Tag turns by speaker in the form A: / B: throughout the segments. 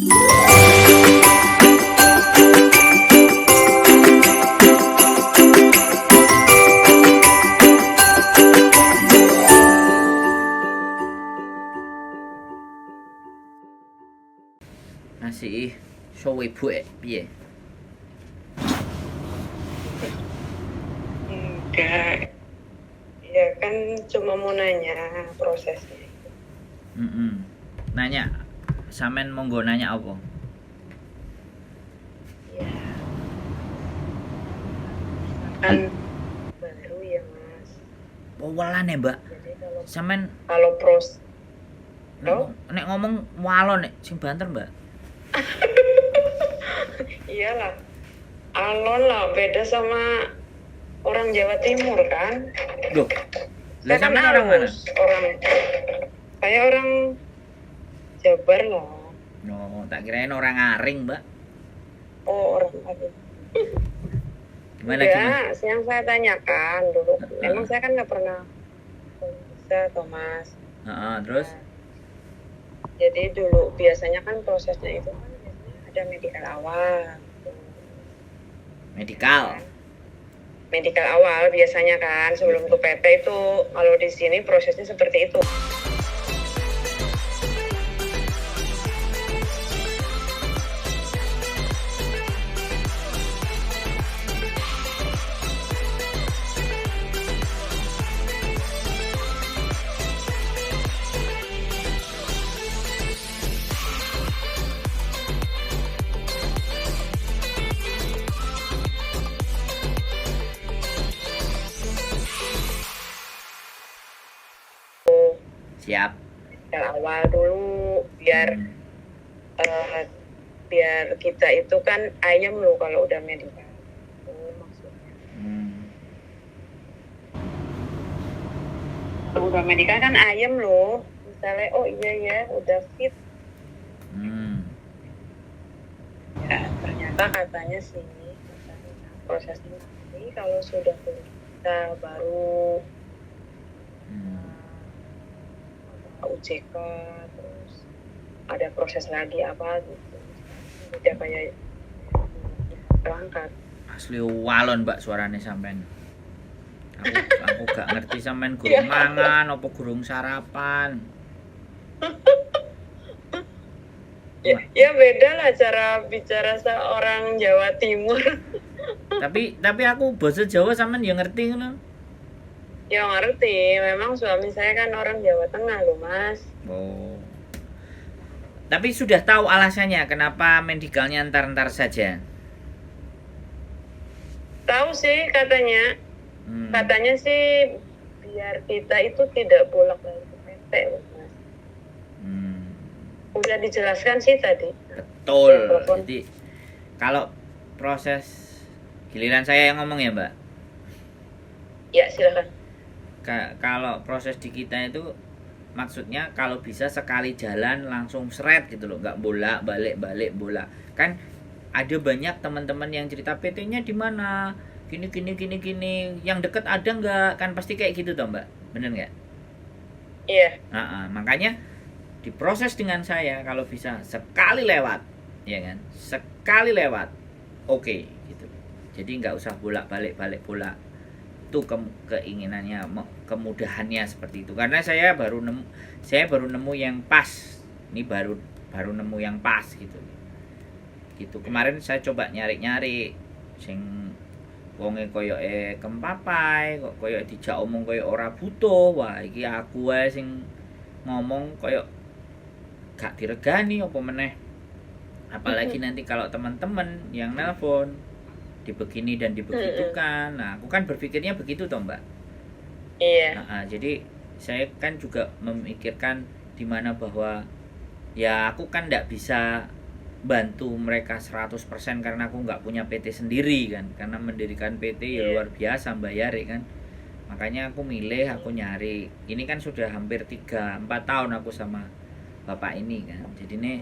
A: Masih show ibu piye?
B: Enggak, ya kan cuma mau nanya prosesnya.
A: Nanya, sampean monggo nanya apa?
B: Ya, kan baru ya mas.
A: Wewelan ya mbak.
B: Jadi
A: Sampean
B: kalau
A: nek ngomong walon nek sing banter mbak.
B: iyalah, alon lah beda sama orang Jawa Timur kan.
A: Loh,
B: Saya kan
A: orang mana?
B: Saya orang Jabar loh.
A: No, tak kirain orang Aring mbak.
B: Oh, orang Aring.
A: Gimana?
B: Yang saya tanyakan dulu, emang saya kan nggak pernah bisa Thomas.
A: Terus?
B: Jadi dulu biasanya kan prosesnya itu kan biasanya ada medikal awal.
A: Medikal
B: awal biasanya kan sebelum ke PT itu. Kalau di sini prosesnya seperti itu.
A: Siap.
B: Medikal awal dulu biar kita itu kan ayam loh kalau udah medikal. Maksudnya. Kalau udah medikal kan ayam loh. Misalnya oh iya ya udah fit. Ya ternyata katanya sih prosesnya nanti kalau sudah kita baru UJK terus ada proses lagi apa gitu. Udah kayak berangkat.
A: Asli walon mbak suarane sampean. Aku gak ngerti sampean gurung mangan apa gurung sarapan.
B: Ya beda lah cara bicara seorang Jawa Timur.
A: tapi aku bahasa Jawa sampean ya ngerti ngono.
B: Ya ngerti, memang suami saya kan orang Jawa Tengah loh mas.
A: Oh. Tapi sudah tahu alasannya kenapa medikalnya ntar saja?
B: Tahu sih katanya. Katanya sih biar kita itu tidak bolak-balik ke PT loh mas. Udah dijelaskan sih tadi.
A: Betul. Jadi kalau proses giliran saya yang ngomong ya mbak.
B: Ya silakan.
A: Kalau proses di kita itu maksudnya kalau bisa sekali jalan langsung seret gitu loh, nggak balik bola. Kan ada banyak teman-teman yang cerita PT-nya di mana, gini, yang deket ada nggak, kan pasti kayak gitu toh mbak, bener nggak?
B: Iya.
A: Makanya diproses dengan saya kalau bisa sekali lewat, ya kan? Sekali lewat, oke, gitu. Jadi nggak usah balik bola. Itu keinginannya, kemudahannya seperti itu. Karena saya baru nemu yang pas. Ini baru nemu yang pas gitu. Kemarin saya coba nyari sing wonge koyoke kempapai, kok koyo dijak omong koyo ora butuh. Wah, iki aku wae sing ngomong koyo gak diregani apa meneh. Apalagi nanti kalau teman-teman yang nelpon dibegini dan dibegitukan. Nah, aku kan berpikirnya begitu toh, Mbak.
B: Iya.
A: Jadi saya kan juga memikirkan di mana bahwa ya aku kan enggak bisa bantu mereka 100% karena aku enggak punya PT sendiri kan. Karena mendirikan PT ya luar biasa bayar kan. Makanya aku nyari. Ini kan sudah hampir 3-4 tahun aku sama Bapak ini kan. Jadi nih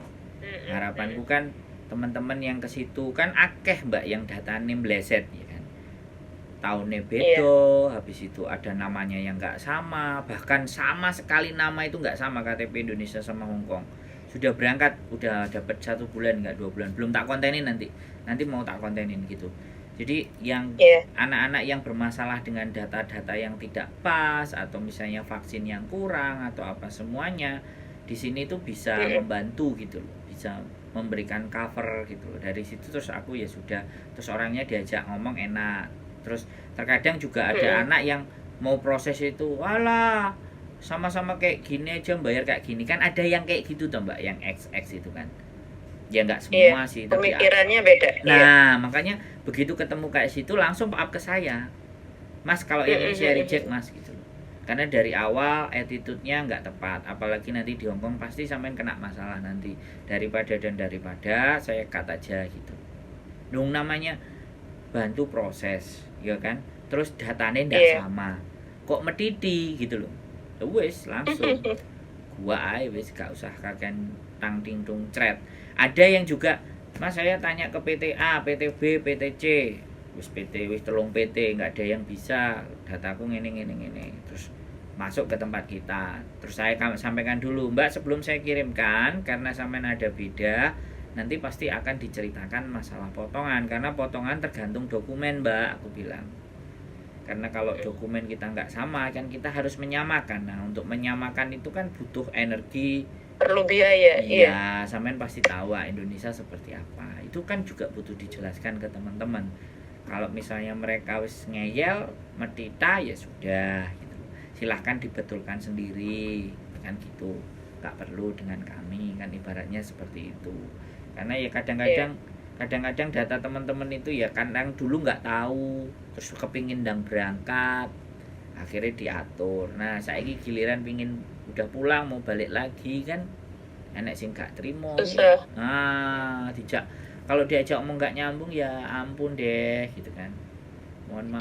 A: harapanku kan teman-teman yang ke situ kan akeh mbak yang datane meleset ya kan, tahunnya beda, habis itu ada namanya yang nggak sama, bahkan sama sekali nama itu nggak sama KTP Indonesia sama Hongkong. sudah berangkat, udah dapat 1 bulan nggak 2 bulan, belum tak kontenin, nanti mau tak kontenin gitu. Jadi yang anak-anak yang bermasalah dengan data-data yang tidak pas, atau misalnya vaksin yang kurang atau apa semuanya, di sini tuh bisa membantu gitu loh, bisa memberikan cover gitu loh. Dari situ terus aku ya sudah, terus orangnya diajak ngomong enak. Terus terkadang juga ada anak yang mau proses itu, walah sama-sama kayak gini aja bayar kayak gini, kan ada yang kayak gitu tuh Mbak, yang XX itu kan. Ya nggak semua sih, tapi
B: pemikirannya beda.
A: Nah, makanya begitu ketemu kayak situ langsung up ke saya. Mas, kalau yang ini saya reject Mas gitu loh. Karena dari awal attitude-nya nggak tepat, apalagi nanti di Hongkong pasti sampean kena masalah nanti. Daripada saya cut aja gitu. Dong namanya bantu proses, ya kan? Terus datanya nggak sama. Kok mediti gitu loh. Wes langsung gua aja wes, gak usah kaken tang ting tung cret. Ada yang juga, Mas saya tanya ke PT A, PT B, PT C, wis PT wis telung PT nggak ada yang bisa, dataku ngene. Terus masuk ke tempat kita, terus saya sampaikan dulu, Mbak sebelum saya kirimkan, karena sampean ada beda, nanti pasti akan diceritakan masalah potongan, karena potongan tergantung dokumen Mbak, aku bilang. Karena kalau dokumen kita nggak sama kan kita harus menyamakan. Nah untuk menyamakan itu kan butuh energi,
B: perlu biaya.
A: Iya, sampean pasti tahu Indonesia seperti apa. Itu kan juga butuh dijelaskan ke teman-teman. Kalau misalnya mereka wis ngeyel metita ya sudah gitu. Silahkan dibetulkan sendiri kan gitu. Nggak perlu dengan kami, kan ibaratnya seperti itu. Karena ya kadang-kadang data teman-teman itu ya kadang dulu nggak tahu, terus kepingin ndang berangkat, akhirnya diatur. Nah saya ini giliran pingin udah pulang mau balik lagi kan enek sing gak terima. Nah kalau diajak omong nggak nyambung ya ampun deh gitu kan. Mohon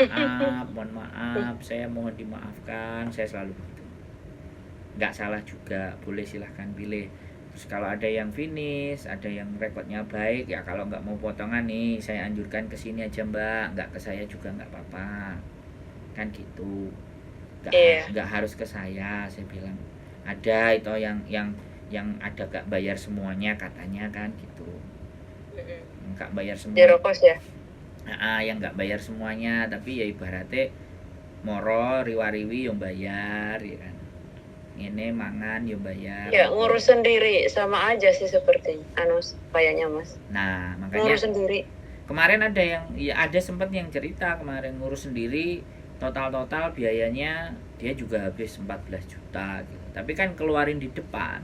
A: maaf, saya mohon dimaafkan, saya selalu begitu. Nggak salah juga, boleh silahkan pilih. Terus kalau ada yang finish, ada yang rekodnya baik, ya kalau nggak mau potongan nih, saya anjurkan ke sini aja Mbak, nggak ke saya juga nggak apa-apa, kan gitu. Nggak harus ke saya bilang. Ada itu yang ada gak bayar semuanya katanya kan gitu. Nggak bayar semua.
B: Zero cost ya.
A: Yang nggak bayar semuanya, tapi ya ibaratnya moro riwariwi yang bayar, ya kan. Ini mangan yo bayar.
B: Ya ngurus sendiri sama aja sih seperti kayaknya Mas.
A: Nah makanya
B: ngurus sendiri.
A: Kemarin ada yang ada sempat yang cerita kemarin ngurus sendiri, total biayanya dia juga habis 14 juta gitu. Tapi kan keluarin di depan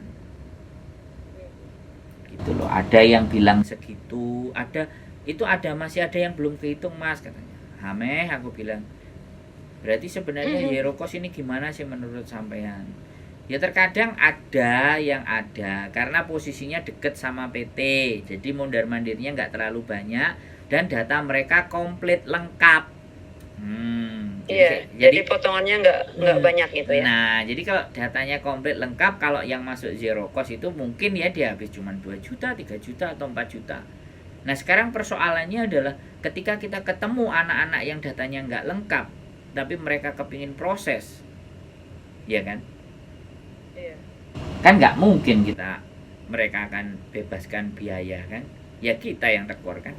A: gitu loh. Ada yang bilang segitu, masih ada yang belum kehitung Mas katanya. Hameh aku bilang, berarti sebenarnya zero cost ini gimana sih menurut sampean? Ya terkadang ada yang ada karena posisinya deket sama PT, jadi mondar mandirnya nggak terlalu banyak dan data mereka komplit lengkap.
B: Jadi potongannya nggak banyak gitu ya.
A: Nah jadi kalau datanya komplit lengkap, kalau yang masuk zero cost itu mungkin ya dia habis cuma 2 juta, 3 juta atau 4 juta. Nah sekarang persoalannya adalah ketika kita ketemu anak-anak yang datanya nggak lengkap tapi mereka kepingin proses, ya kan? Kan nggak mungkin mereka akan bebaskan biaya kan, ya kita yang tekor kan,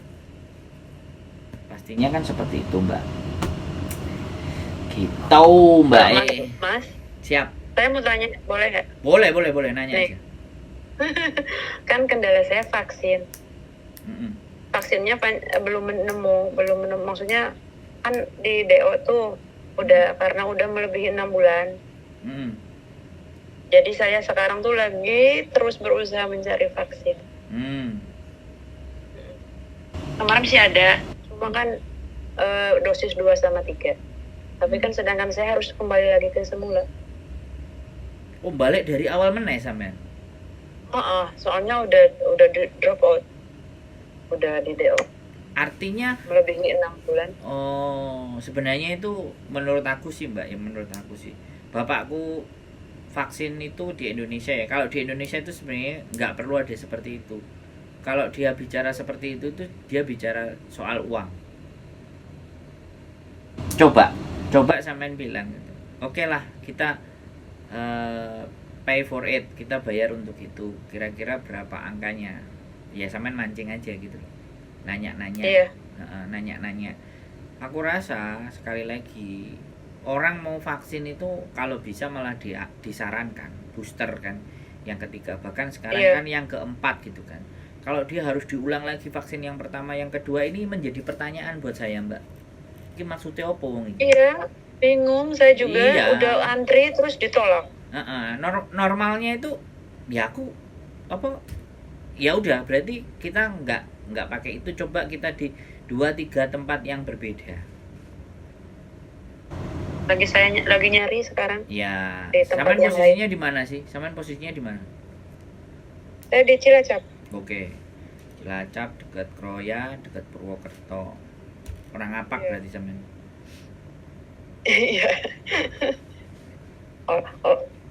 A: pastinya kan seperti itu Mbak. Gitu Mbak.
B: Mas
A: siap,
B: saya mau tanya, boleh nggak?
A: Boleh nanya aja.
B: Kan kendala saya vaksin. Vaksinnya belum nemu, maksudnya kan di DO tuh karena udah melebihi 6 bulan. Jadi saya sekarang tuh lagi terus berusaha mencari vaksin. Kemarin sih ada, cuma kan dosis 2 sama 3. Tapi kan sedangkan saya harus kembali lagi ke semula.
A: Oh balik dari awal meneh sampean?
B: Soalnya udah drop out, udah di DO.
A: Artinya
B: melebihi 6 bulan.
A: Oh sebenarnya itu menurut aku sih Mbak, bapakku vaksin itu di Indonesia ya. Kalau di Indonesia itu sebenarnya nggak perlu ada seperti itu. Kalau dia bicara seperti itu dia bicara soal uang. Coba sampean bilang gitu. Oke lah kita pay for it, kita bayar untuk itu. Kira-kira berapa angkanya? Ya sampean mancing aja gitu. Nanya-nanya.
B: Iya.
A: Nanya-nanya. Aku rasa sekali lagi orang mau vaksin itu kalau bisa malah disarankan booster kan, yang ketiga, bahkan sekarang
B: Iya.
A: kan yang keempat gitu kan. Kalau dia harus diulang lagi vaksin yang pertama, yang kedua, ini menjadi pertanyaan buat saya, Mbak. Ini maksudnya apa wong ini?
B: Iya, bingung saya juga.
A: Iya.
B: Udah antri terus ditolak.
A: Normalnya itu ya aku apa ya udah, berarti kita nggak pakai itu, coba kita di 2-3 tempat yang berbeda.
B: Saya lagi nyari sekarang.
A: Ya,
B: Di tempat
A: sampean
B: yang
A: posisinya di mana sih? Sampean posisinya di mana?
B: Saya di Cilacap.
A: Oke. Cilacap, dekat Kroya, dekat Purwokerto. Orang Ngapak
B: Iya.
A: berarti sampean.
B: Iya.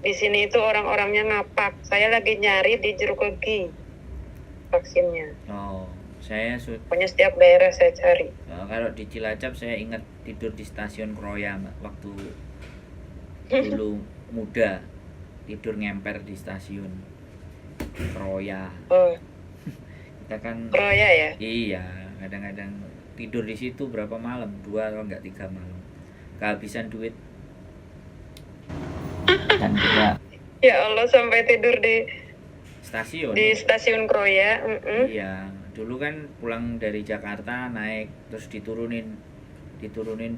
B: Di sini itu orang-orangnya Ngapak. Saya lagi nyari di Jeruk Legi vaksinnya.
A: Oh, saya
B: Pokoknya setiap daerah saya cari.
A: kalau di Cilacap saya ingat tidur di stasiun Kroya, Mbak, waktu dulu muda, tidur ngemper di stasiun Kroya.
B: Oh,
A: Kita kan
B: Kroya ya?
A: iya, kadang-kadang tidur di situ berapa malam, 2 atau enggak 3 malam, kehabisan duit. Dan kita
B: Ya Allah, sampai tidur di
A: stasiun.
B: stasiun Kroya.
A: Iya, dulu kan pulang dari Jakarta naik terus diturunin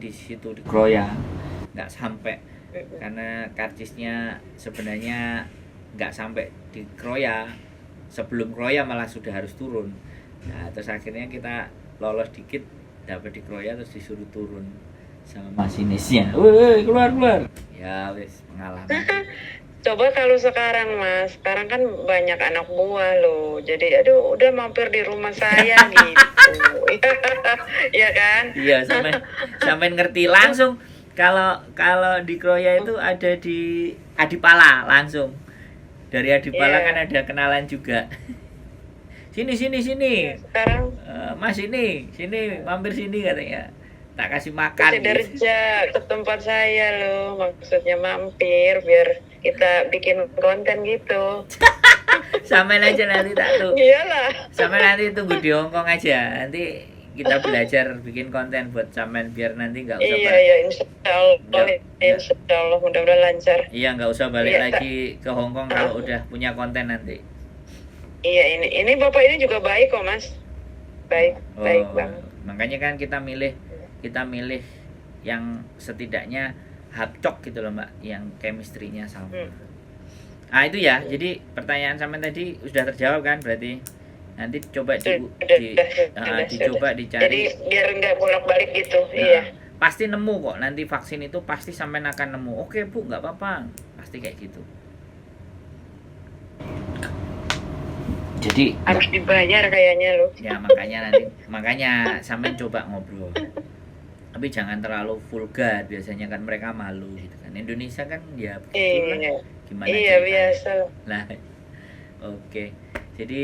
A: di situ di Kroya, nggak sampai karena karcisnya sebenarnya nggak sampai di Kroya, sebelum Kroya malah sudah harus turun. Nah terus akhirnya kita lolos dikit dapat di Kroya, terus disuruh turun sama masinisnya, woi keluar ya wes pengalaman.
B: Coba kalau sekarang Mas, sekarang kan banyak anak buah loh. Jadi aduh udah mampir di rumah saya gitu. Iya kan?
A: Iya, sampai ngerti langsung. Kalau di Kroya itu ada di Adipala langsung. Dari Adipala
B: Iya.
A: kan ada kenalan juga. Sini.
B: Sekarang
A: Mas sini mampir sini katanya. Tak kasih makan.
B: Sidoarjo ke tempat saya loh, maksudnya mampir biar kita bikin konten gitu.
A: Sampai aja nanti tak tuh.
B: Iyalah.
A: Sampai nanti tunggu di Hongkong aja. Nanti kita belajar bikin konten buat sampean biar nanti nggak usah
B: Iya, insya Allah mudah-mudahan lancar.
A: Iya, nggak usah balik
B: Iya,
A: lagi ke Hongkong kalau udah punya konten nanti.
B: Iya, ini bapak ini juga baik kok Mas. Baik banget.
A: Makanya kan kita milih yang setidaknya hapcok gitu loh Mbak, yang chemistry-nya sama. Ah itu ya, jadi pertanyaan sampean tadi sudah terjawab kan, berarti nanti coba dicoba dicari.
B: Jadi biar nggak bolak-balik gitu. Iya.
A: Pasti nemu kok, nanti vaksin itu pasti sampean akan nemu. Oke Bu, nggak apa-apa, pasti kayak gitu. Jadi
B: Harus dibayar kayaknya loh.
A: ya makanya sampean coba ngobrol. Tapi jangan terlalu vulgar, biasanya kan mereka malu gitu kan. Indonesia kan ya begitulah. Gimana
B: Iya
A: ceritanya.
B: biasa.
A: Nah, oke. Jadi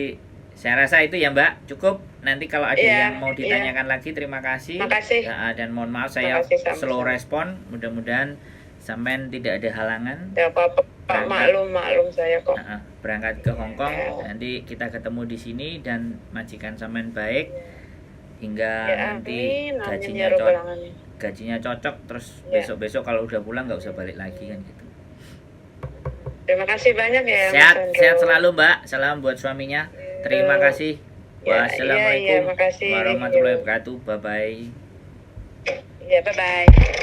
A: saya rasa itu ya Mbak, cukup. Nanti kalau ada yang mau ditanyakan lagi, terima kasih.
B: Makasih.
A: Dan mohon maaf saya
B: Makasih,
A: slow respon. Mudah-mudahan sampean tidak ada halangan.
B: Ya apa-apa, maklum saya kok.
A: Berangkat ke Hongkong, nanti kita ketemu di sini dan majikan sampean baik hingga nanti gajinya cocok, terus besok-besok kalau udah pulang nggak usah balik lagi kan gitu.
B: Terima kasih banyak ya.
A: Sehat selalu Mbak. Salam buat suaminya. Terima kasih. Wassalamualaikum warahmatullahi wabarakatuh. Bye bye.
B: Ya, bye bye.